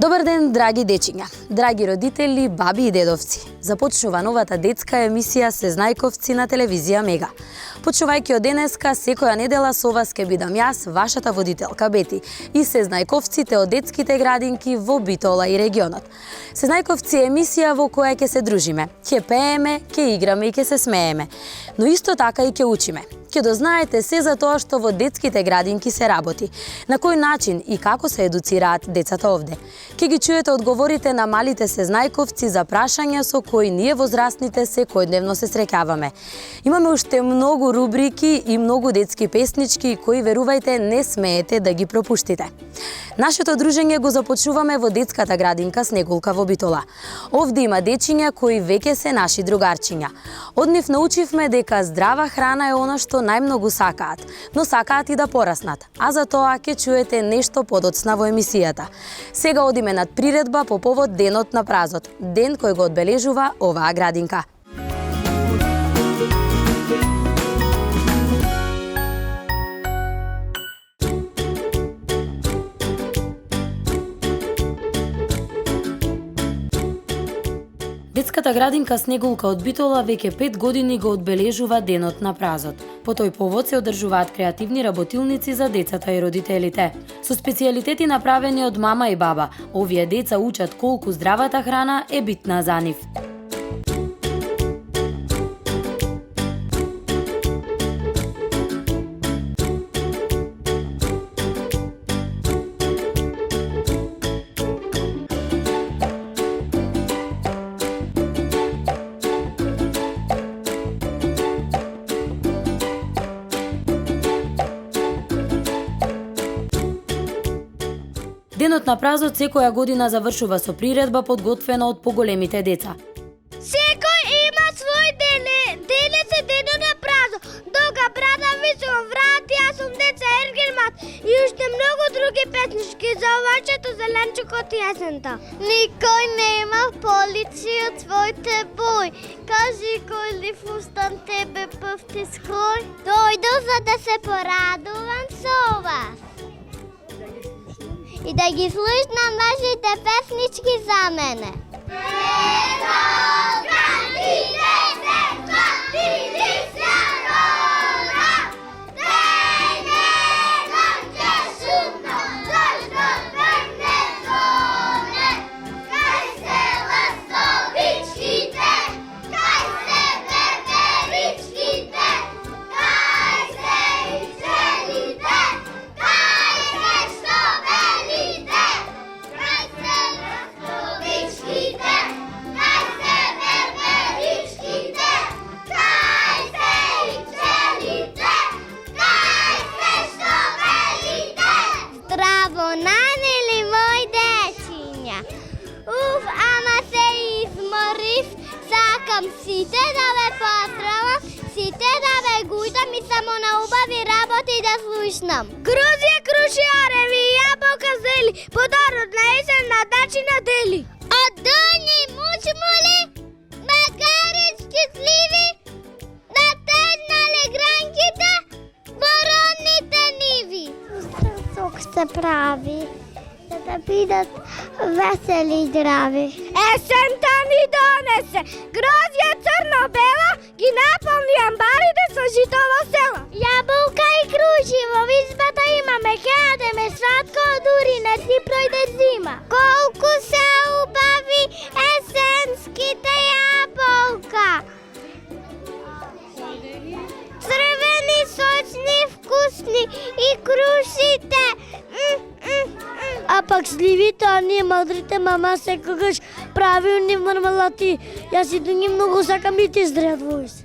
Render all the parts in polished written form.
Добар ден, драги дечиња, драги родители, баби и дедовци. Започнува новата детска емисија Сезнајковци на телевизија Мега. Почнувајќи од денеска, секоја недела со вас ке бидам јас, вашата водителка Бети, и Сезнајковците од детските градинки во Битола и регионот. Сезнајковци е емисија во која ќе се дружиме, ќе пееме, ќе играме и ќе се смееме, но исто така и ќе учиме. Ќе дознаете се за тоа што во детските градинки се работи, на кој начин и како се едуцираат децата овде. Ќе ги чуете одговорите на малите сезнајковци за прашања со кои ние возрастните секојдневно се среќаваме. Имаме уште многу рубрики и многу детски песнички кои, верувајте, не смеете да ги пропуштите. Нашето дружење го започнуваме во детската градинка Снегулка во Битола. Овде има дечиња кои веќе се наши другарчиња. Од нив научивме дека здрава храна е она што најмногу сакаат, но сакаат и да пораснат, а за тоа ќе чуете нешто подоцна во емисијата. Сега одиме над приредба по повод Денот на празот, ден кој го одбележува оваа градинка. Детската градинка Снегулка од Битола веќе 5 години го одбележува Денот на празот. По тој повод се одржуваат креативни работилници за децата и родителите. Со специјалитети направени од мама и баба, овие деца учат колку здравата храна е битна за нив. Денот на празот секоја година завршува со приредба подготвена од поголемите деца. Секој има свој ден, денес е денот на празот. Дога брата ми се врат, јас сум деца Ергермат и уште многу други песнички за овачето, зеленчукот и есента. Никој нема полици од своите бој. Кажи кој ли фустан тебе пъвти скрој. Дојду за да се порадувам со вас. И да ги слушнам вашите песнички за мене. Сите да ве поздравам, сите да ве гујдам и само на убави работи да слушнам. Грузија круши ореви и јаболка зели, подарок на есен на дачина дели. Од доњи мучмули, макарички сливи, да тегнале гранките, воронните ниви. Сок се прави, да бидат весели и здрави. Есента ни донесе, грозија црно-бела, ги наполни амбарите со житово села. Јаболка и круши, во избата имаме, ќе јадеме сладко, дури не си пројде зима. Колку се убави есенските јаболка. Црвени, сочни, вкусни и крушите. А пак сливите, а ние мадрите мама секогаш прави уни мармелати. Јас и дуњи многу сакам и ти здрав војс.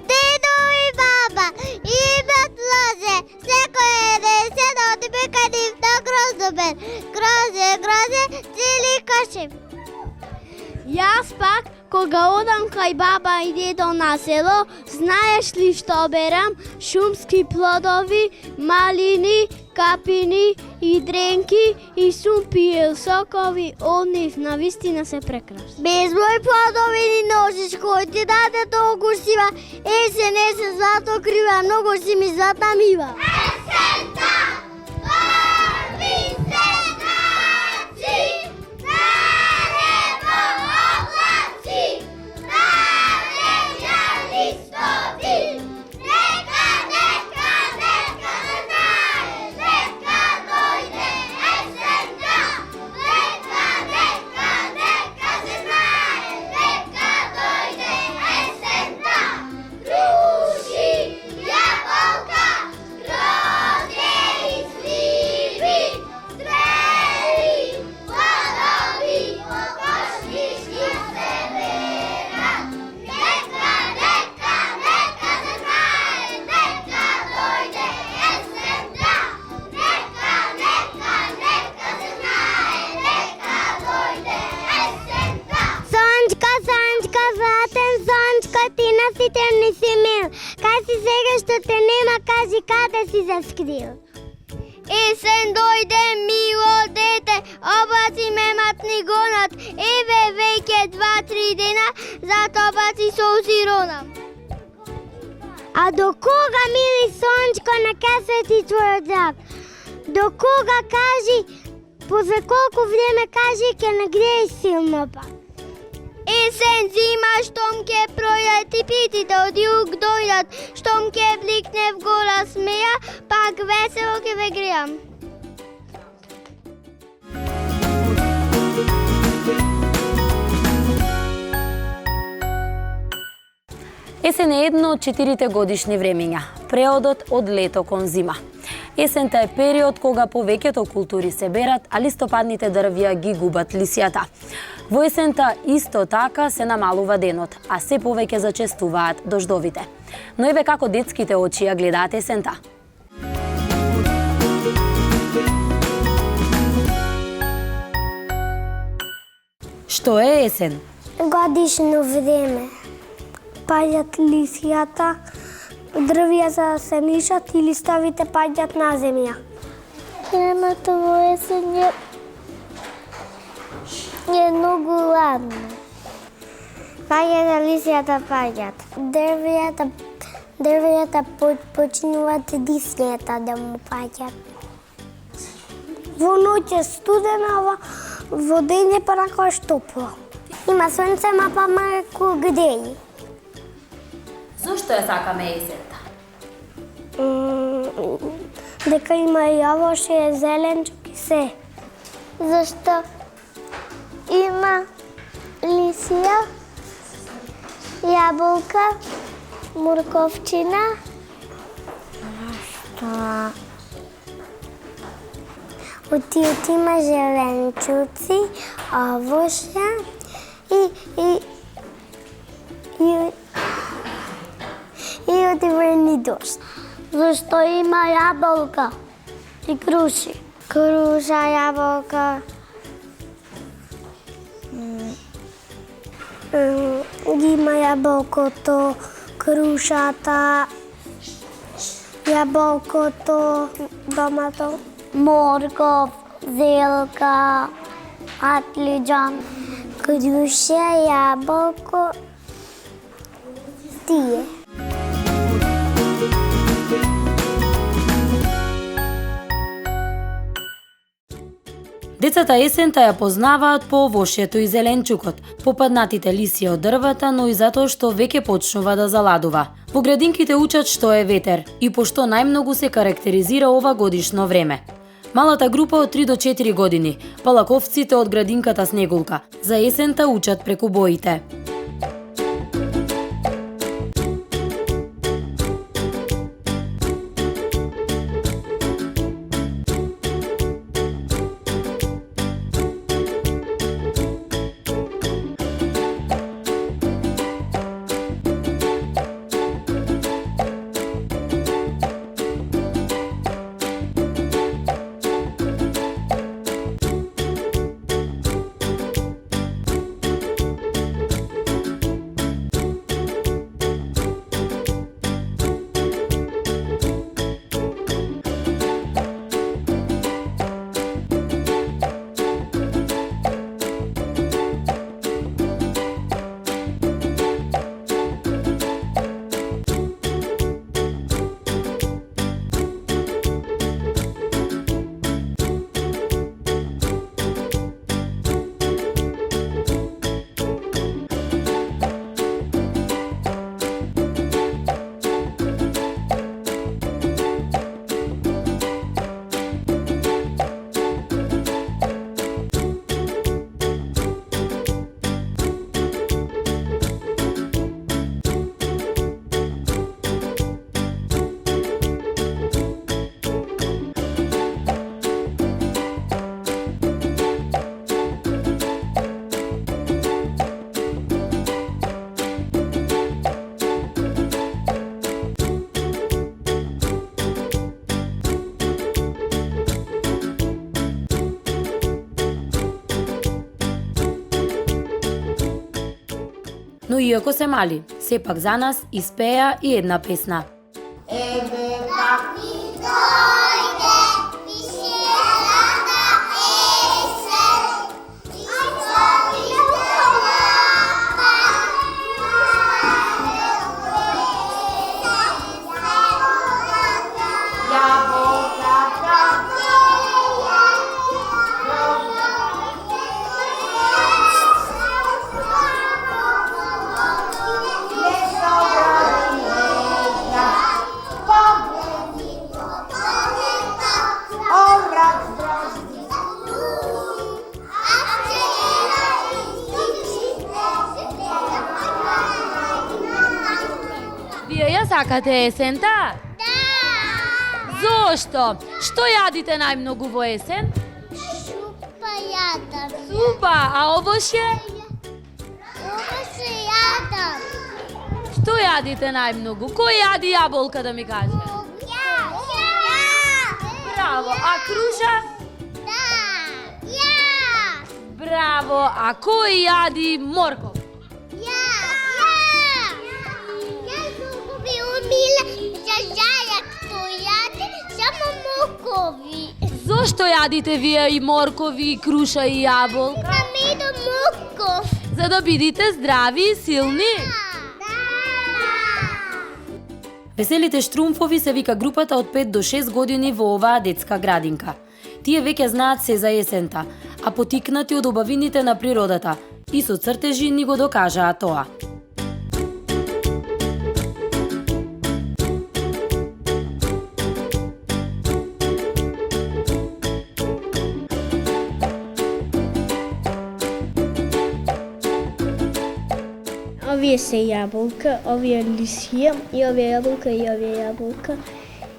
Дедо и баба имат лозе, секој е десен од бекадив на гроздобен. Грозе, цели кашем. Јас пак, кога одам кај баба и дедо на село, знаеш ли што берам? Шумски плодови, малини, капини и дренки и сум пиел сокови, од нив навистина се прекрасни. Безброј плодови ни носиш, кој ти даде толку сива, есен, злато крива, многу си ми златна мива. Есента, орби се начи, Когато те нема, кажи каде си заскрил. Есен дојде, мило дете, облаци ме матни гонат. Еве веќе 2-3 дена, зато облаци со озиронам. А до кога, мили сончко, на касети твојот зак? До кога, кажи, за колку време, кажи, ќе нагрееш силно пак? Есен, зима, штом ке пројдат и питите од југ дојдат, штом ке бликне в гора смеја, пак весело ке ве греам. Есен е едно од 4 годишни времења, преодот од лето кон зима. Есента е период кога повеќето култури се берат, а листопадните дрвја ги губат лисијата. Во есента исто така се намалува денот, а се повеќе зачестуваат дождовите. Но еве како детските очи ја гледаат есента. Што е есен? Годишно време. Паѓат лисијата, дрвјата се нишат и листовите паѓат на земја. Времето во есен е многу ладно. Паѓата лисијата паѓат. Дрвјата почнуваат лисијата да му паѓат. Во ноќ е студена, во ден е понакогаш топло. Има сонце, ма па малку греји. Зошто ја сакаме есента? Дека има јавоше, зеленчук и се. Зашто има лисија, јаболка, морковчина. Зашто? Од има зеленчуци, овоше и одиврени дошт. Зашто има јаболка и круши. Круша, јаболка. Има јаболкото, крушата, јаболкото, домато, морков, зелка, атлиџан, круша, јаболко, тие. Децата есента ја познаваат по овошјето и зеленчукот, попаднатите лисија од дрвата, но и затоа што веќе почнува да заладува. Во градинките учат што е ветер и пошто најмногу се карактеризира ова годишно време. Малата група од 3 до 4 години, палаковците од градинката Снегулка, за есента учат преку боите. Но иако се мали, сепак за нас испеа и една песна. сакате есента? Да! Зошто? Што јадите најмногу во есен? Шупа јадам. Супа, а овоше? Ова се јадам. Што јадите најмногу? Кој јади јаболка да ми каже? Ја! Браво, а круша? Да! Ја! Браво, а кој јади морков? Ја! Јас многу би умила за жајак тој јади, само мокови. Зошто јадите вие и моркови, и круша, и јаболка? Намидо моков. За да бидите здрави и силни. Веселите штрумфови се вика групата од 5 до 6 години во оваа детска градинка. Тие веќе знаат се за есента, а потикнати од убавините на природата и со цртежи ни го докажаа тоа. Овие се јаболка, овие лисија, и овие јаболка, и овие јаболка,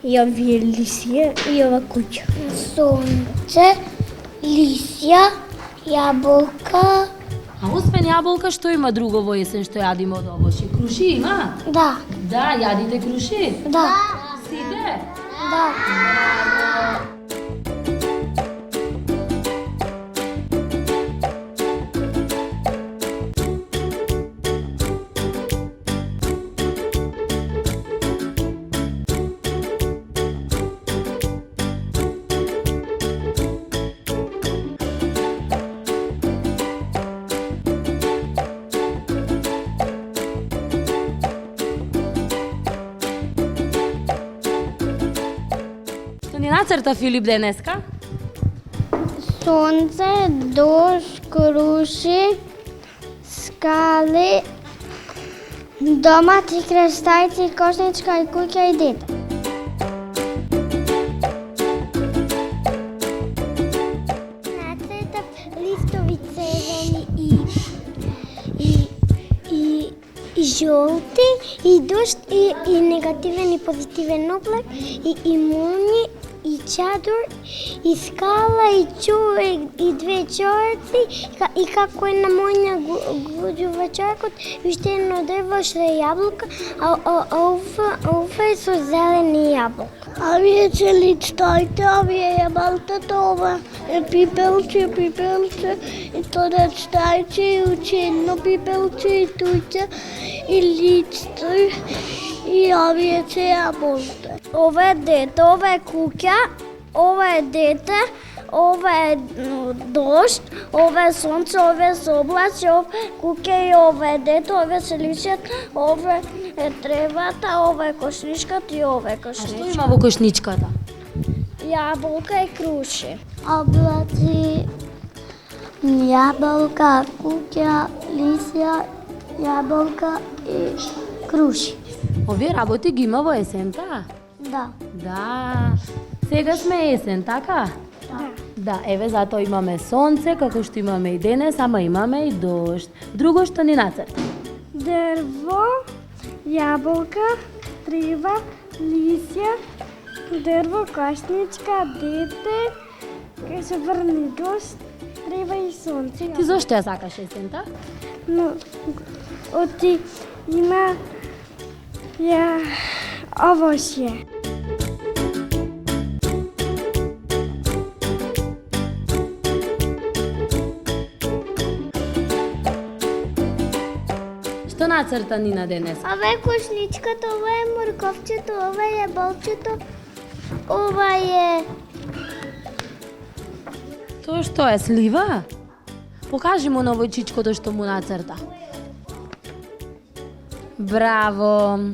и овие лисија, и ова куќа. Сонце, лисија, јаболка. А освен јаболка, што има друго во есен што јадиме од овошје? Круши има? Да, Да, јадите круши? да, Сите? да. Што ни нацрта Филип денеска? Сонце, дожд, круши, скали, домат и крестајци, кошничка и куќа и дете. Нацртав листови црвени и жолти, и дожд, и негативен и позитивен облак, и молњи, и чадор, и скала, и човек, и две човеци, и како една моња гуѓува човекот, и уште едно дрво што е јаблка, а ова е со зелени јаблка. А вие се личтајте, а вие ја балтате, ова е пипелче, и тоа читајте, и учи едно пипелче, и тујте, и личте, и овие се јаболте. Ова е дете, ова е куќа, ова е дете, ова е дожд, ова е сонце, ова е облаци, ова е куќа и ова е дете, ова се лисјат, ова е тревата, ова е кошничката и ова е А што кошничката. има во кошничката? Јаболка и круши. Облаци, јаболка, куќа, лисја, јаболка и круши. Овие работи ги има во есента? Да. Да. Сега сме есен, така? Да. Да, еве затоа имаме сонце, како што имаме и денес, ама имаме и дожд. Друго што ни нацрта? Дрво, јаболка, трива, лисја, дрво, кошничка, дете, кај се врни дожд, трива и сонце. Ти зошто ја сакаш есента? Но, оти има овошје. Што нацрта Нина денес? Ова е кошничката, ова е морковчето, ова е јаболчето, ова е... Тоа што е, слива? Покажи му на овојчичкото што му нацрта. Браво!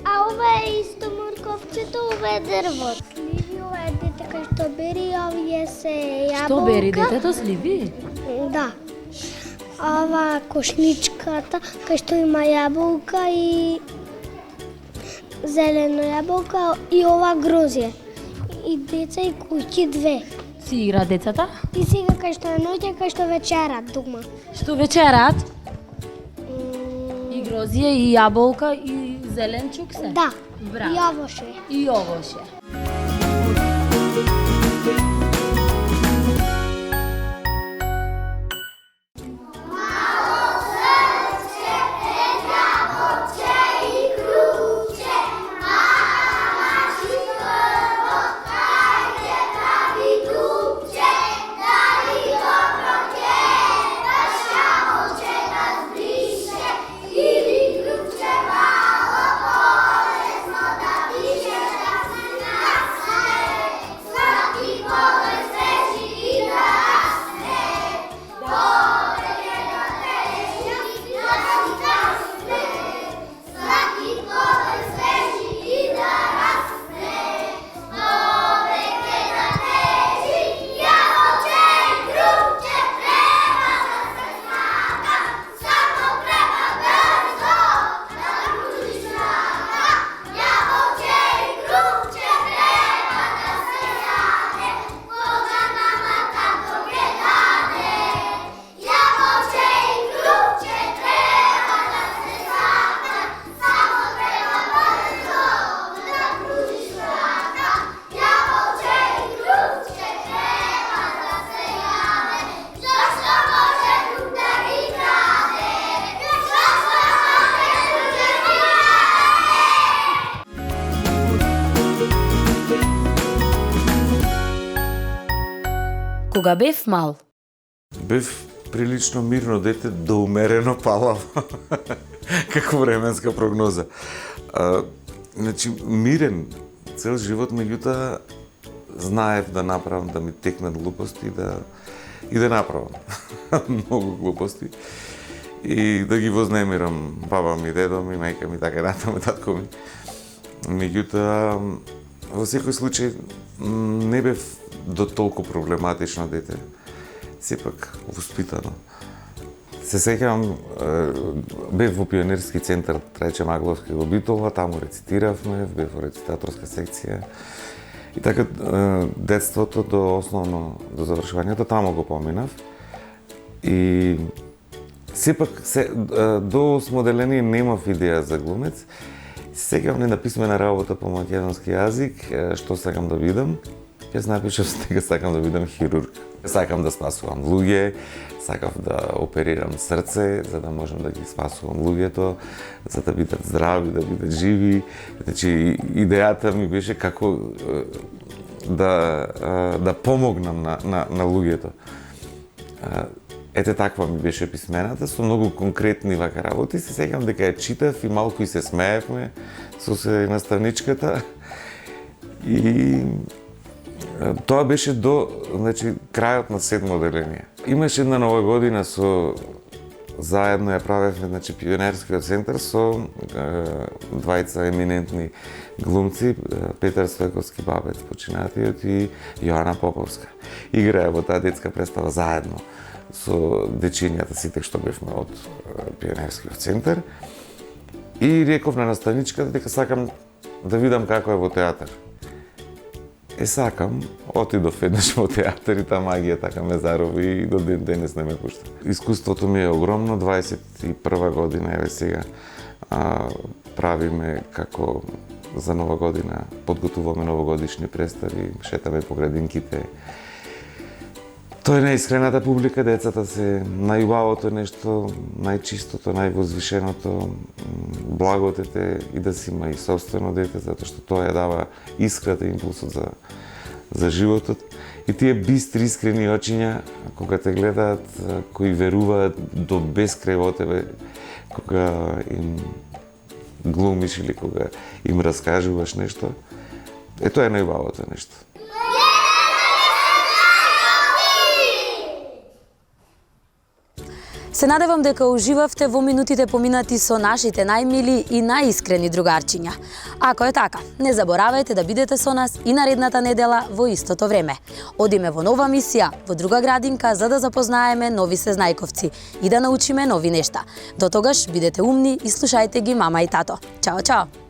А ова е исто морковчето, ова е дрво. Сливи, ова е дете кај што бери, овие се јаболка. Што бери детето, сливи? Да. Ова кошничката, кај што има јаболка и зелено јаболка и ова грозје. И деца и куќи две. Си игра децата? И сега кај што е ноќе, кај што вечерат дома. Што вечерат? И грозје, и јаболка, и зеленчук се? Да. Браво. И овоше. И овоше. Кога бев мал? Бев прилично мирно дете до умерено палаво. Како временска прогноза. Значи, мирен цел живот, меѓутоа знаев да направам, да ми текнат глупости и да направам многу глупости и да ги вознемирам баба ми, дедо ми, мајка ми, така натаму, татко ми. Меѓутоа, во секој случај не бев до толку проблематично дете. Сепак воспитано. Се сеќавам, бев во пионерски центар Трајче Магловски во Битола, таму рецитиравме, бев во рецитаторска секција. И така детството до основно, до завршувањето, таму го поминав. И сепак, до осмоделение немав идеја за глумец. Сеќавам на писмена работа по македонски јазик, што сакам да видам. Јас напишав дека сакам да бидам хирург. Сакам да спасувам луѓе, сакав да оперирам срце, за да можам да ги спасувам луѓето, за да бидат здрави, да бидат живи. Значи, идејата ми беше како да помогнам на луѓето. Ете таква ми беше писмената, со многу конкретни вака работи. Се сеќавам дека ја читав и малку и се смеевме со наставничката. И тоа беше до, значи, крајот на 7-мо оделение. Имаше една нова година заедно ја правевме, значи, пионерскиот центар со двајца еминентни глумци, Петар Стојковски Бабец, починатиот, и Јоана Поповска. Играе во таа детска представа заедно со дечињата сите што бевме од пионерскиот центар. И реков на наставничката дека сакам да видам како е во театар. Сакам, отидов еднаш во театар и таа магија така ме зарови и до ден денес не ме пушта. Искуството ми е огромно, 21 година, еве сега правиме како за нова година, подготуваме новогодишни представи, шетаме по градинките. Тоа е најискрената публика, децата се најубавото нешто, најчистото, највозвишеното, благотете и да си има и собствено дете, затоа што тоа ја дава искрата и импулсот за животот. И тие бистри, искрени очиња, кога те гледаат, кои веруваат до безкрај во тебе, кога им глумиш или кога им раскажуваш нешто, тоа е најубавото нешто. Се надевам дека уживавте во минутите поминати со нашите најмили и најискрени другарчиња. Ако е така, не заборавајте да бидете со нас и наредната недела во истото време. Одиме во нова мисија, во друга градинка, за да запознаеме нови сезнајковци и да научиме нови нешта. До тогаш, бидете умни и слушајте ги мама и тато. Чао, чао!